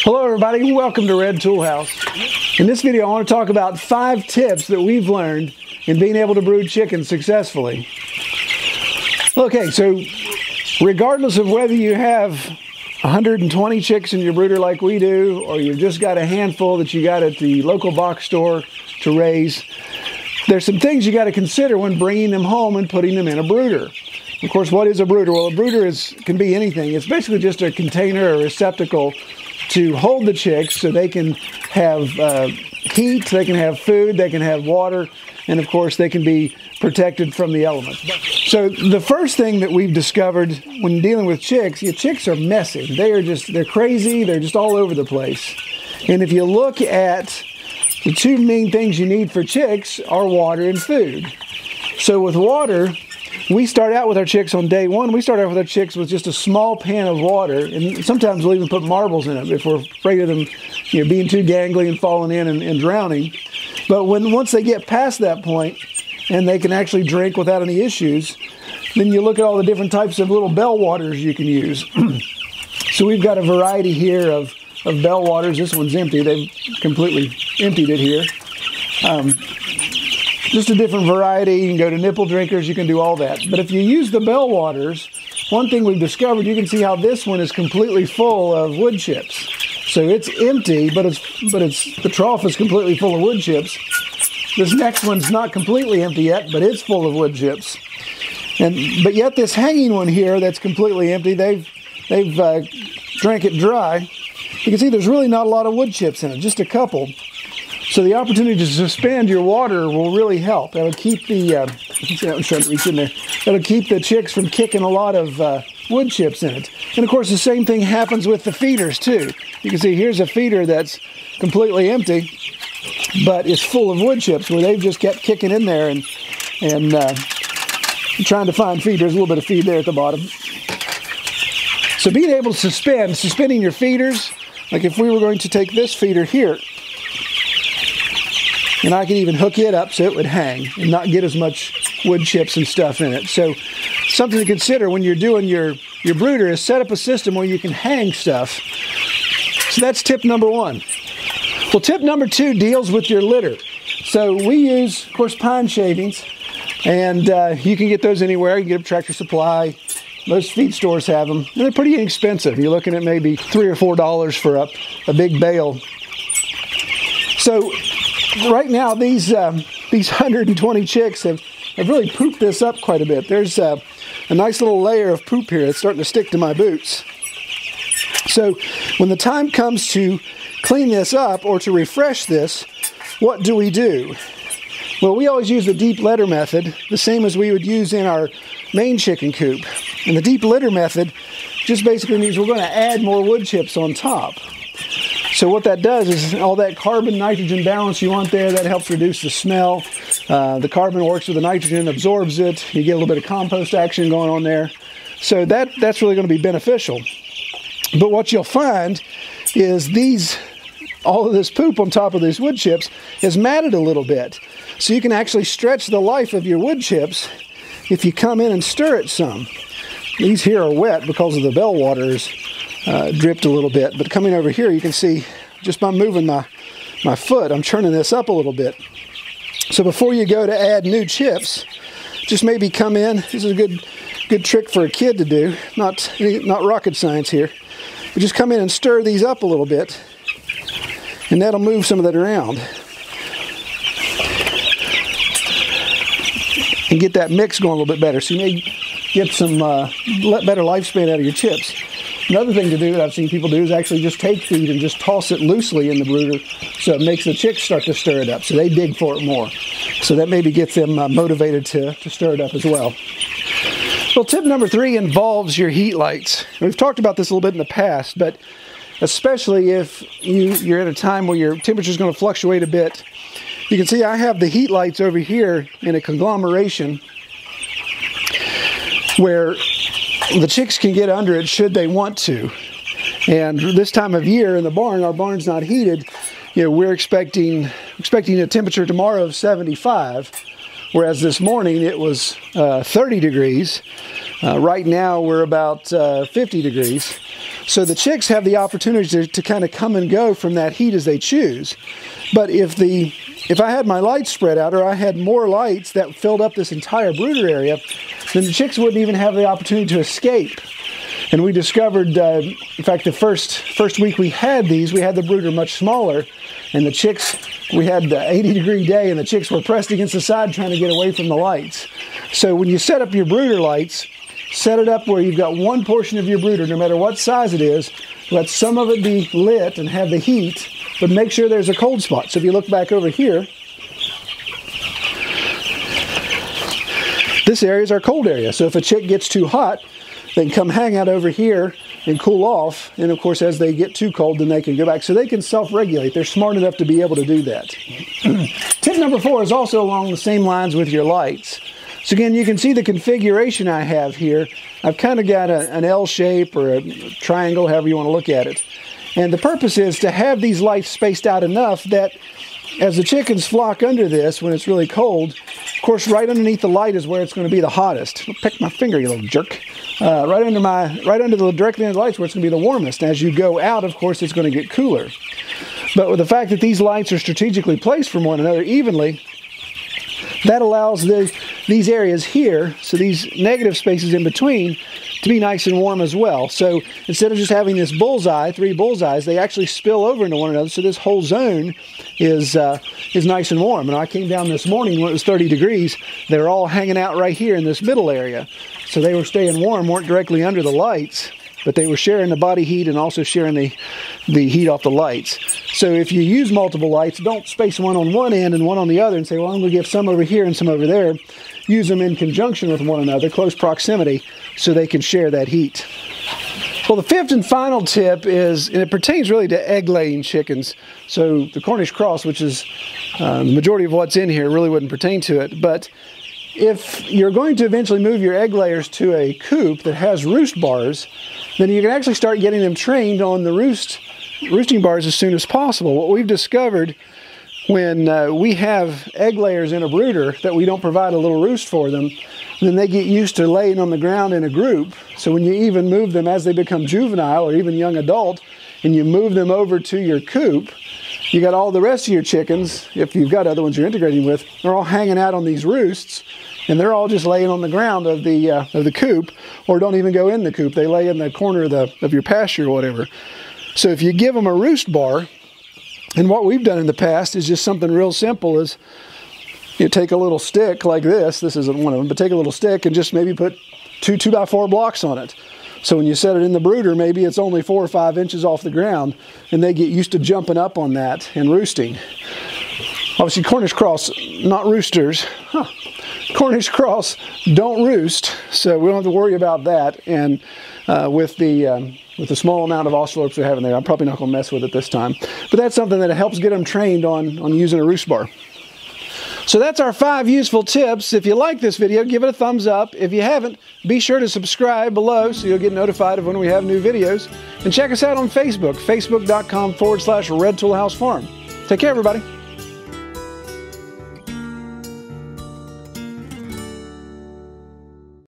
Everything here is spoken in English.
Hello everybody, welcome to Red Tool House. In this video I want to talk about 5 tips that we've learned in being able to brood chickens successfully. Okay, so regardless of whether you have 120 chicks in your brooder like we do, or you've just got a handful that you got at the local box store to raise, there's some things you got to consider when bringing them home and putting them in a brooder. Of course, what is a brooder? Well, a brooder can be anything. It's basically just a container or receptacle to hold the chicks so they can have heat, they can have food, they can have water, and of course they can be protected from the elements. So the first thing that we've discovered when dealing with chicks, your chicks are messy. They're crazy, they're just all over the place. And if you look at the 2 main things you need for chicks are water and food. So with water, we start out with our chicks on day 1, we start out with our chicks with just a small pan of water, and sometimes we'll even put marbles in it if we're afraid of them being too gangly and falling in and drowning. But once they get past that point and they can actually drink without any issues, then you look at all the different types of little bell waters you can use. So we've got a variety here of bell waters. This one's empty. They've completely emptied it here. Just a different variety. You can go to nipple drinkers, you can do all that. But if you use the bell waters, one thing we've discovered, you can see how this one is completely full of wood chips. So it's empty, but the trough is completely full of wood chips. This next one's not completely empty yet, but it's full of wood chips. But yet this hanging one here that's completely empty, they've drank it dry. You can see there's really not a lot of wood chips in it, just a couple. So the opportunity to suspend your water will really help. That'll keep that'll keep the chicks from kicking a lot of wood chips in it. And of course the same thing happens with the feeders too. You can see here's a feeder that's completely empty, but it's full of wood chips where they've just kept kicking in there and trying to find feed. There's a little bit of feed there at the bottom. So being able to suspending your feeders, like if we were going to take this feeder here, and I can even hook it up so it would hang and not get as much wood chips and stuff in it. So something to consider when you're doing your brooder is set up a system where you can hang stuff. So that's tip number 1. Well, tip number 2 deals with your litter. So we use, of course, pine shavings, and you can get those anywhere. You can get them at Tractor Supply. Most feed stores have them, and they're pretty inexpensive. You're looking at maybe $3 or $4 for a big bale. So right now, these 120 chicks have really pooped this up quite a bit. There's a nice little layer of poop here that's starting to stick to my boots. So when the time comes to clean this up or to refresh this, what do we do? Well, we always use the deep litter method, the same as we would use in our main chicken coop. And the deep litter method just basically means we're going to add more wood chips on top. So what that does is all that carbon-nitrogen balance you want there, that helps reduce the smell. The carbon works with the nitrogen, absorbs it. You get a little bit of compost action going on there. So that's really going to be beneficial. But what you'll find is all of this poop on top of these wood chips is matted a little bit. So you can actually stretch the life of your wood chips if you come in and stir it some. These here are wet because of the bell waters. Dripped a little bit, but coming over here you can see just by moving my foot I'm churning this up a little bit. So before you go to add new chips, just maybe come in. This is a good trick for a kid to do, not rocket science here, but just come in and stir these up a little bit, and that'll move some of that around and get that mix going a little bit better, so you may get some better lifespan out of your chips. Another thing to do that I've seen people do is actually just take feed and just toss it loosely in the brooder, so it makes the chicks start to stir it up, so they dig for it more. So that maybe gets them motivated to stir it up as well. Well, tip number 3 involves your heat lights. We've talked about this a little bit in the past, but especially if you're at a time where your temperature is going to fluctuate a bit. You can see I have the heat lights over here in a conglomeration where the chicks can get under it should they want to. And this time of year in the barn, our barn's not heated. We're expecting a temperature tomorrow of 75, whereas this morning it was 30 degrees. Right now we're about 50 degrees. So the chicks have the opportunity to kind of come and go from that heat as they choose. But if I had my lights spread out, or I had more lights that filled up this entire brooder area, then the chicks wouldn't even have the opportunity to escape. And we discovered, in fact, the first week we had these, we had the brooder much smaller, and the chicks, we had the 80-degree day, and the chicks were pressed against the side trying to get away from the lights. So when you set up your brooder lights, set it up where you've got one portion of your brooder, no matter what size it is, let some of it be lit and have the heat, but make sure there's a cold spot. So if you look back over here, this area is our cold area. So if a chick gets too hot, they can come hang out over here and cool off. And of course, as they get too cold, then they can go back. So they can self-regulate. They're smart enough to be able to do that. Tip number 4 is also along the same lines with your lights. So again, you can see the configuration I have here. I've kind of got an L shape or a triangle, however you want to look at it. And the purpose is to have these lights spaced out enough that as the chickens flock under this when it's really cold, of course, right underneath the light is where it's going to be the hottest. Don't pick my finger, you little jerk. Directly under the lights where it's going to be the warmest. As you go out, of course, it's going to get cooler. But with the fact that these lights are strategically placed from one another evenly, that allows these areas here, so these negative spaces in between, to be nice and warm as well. So instead of just having this bullseye, 3 bullseyes, they actually spill over into one another. So this whole zone is nice and warm. And I came down this morning when it was 30 degrees. They were all hanging out right here in this middle area. So they were staying warm, weren't directly under the lights, but they were sharing the body heat and also sharing the heat off the lights. So if you use multiple lights, don't space one on one end and one on the other and say, well, I'm going to give some over here and some over there. Use them in conjunction with one another, close proximity, so they can share that heat. Well, the 5th and final tip is, and it pertains really to egg-laying chickens. So the Cornish cross, which is the majority of what's in here, really wouldn't pertain to it. But if you're going to eventually move your egg layers to a coop that has roost bars, then you can actually start getting them trained on the roosting bars as soon as possible. What we've discovered when we have egg layers in a brooder that we don't provide a little roost for them, then they get used to laying on the ground in a group. So when you even move them as they become juvenile or even young adult, and you move them over to your coop, you got all the rest of your chickens, if you've got other ones you're integrating with, they're all hanging out on these roosts, and they're all just laying on the ground of the coop, or don't even go in the coop. They lay in the corner of your pasture or whatever. So if you give them a roost bar, and what we've done in the past is just something real simple, is you take a little stick like this isn't one of them, but take a little stick and just maybe put 2 2x4 blocks on it. So when you set it in the brooder, maybe it's only 4 or 5 inches off the ground, and they get used to jumping up on that and roosting. Obviously, Cornish cross, not roosters. Cornish cross don't roost, so we don't have to worry about that. And with the small amount of oscillopes we have in there, I'm probably not going to mess with it this time. But that's something that helps get them trained on using a roost bar. So that's our 5 useful tips. If you like this video, give it a thumbs up. If you haven't, be sure to subscribe below so you'll get notified of when we have new videos. And check us out on Facebook, facebook.com/Red Tool House Farm. Take care, everybody.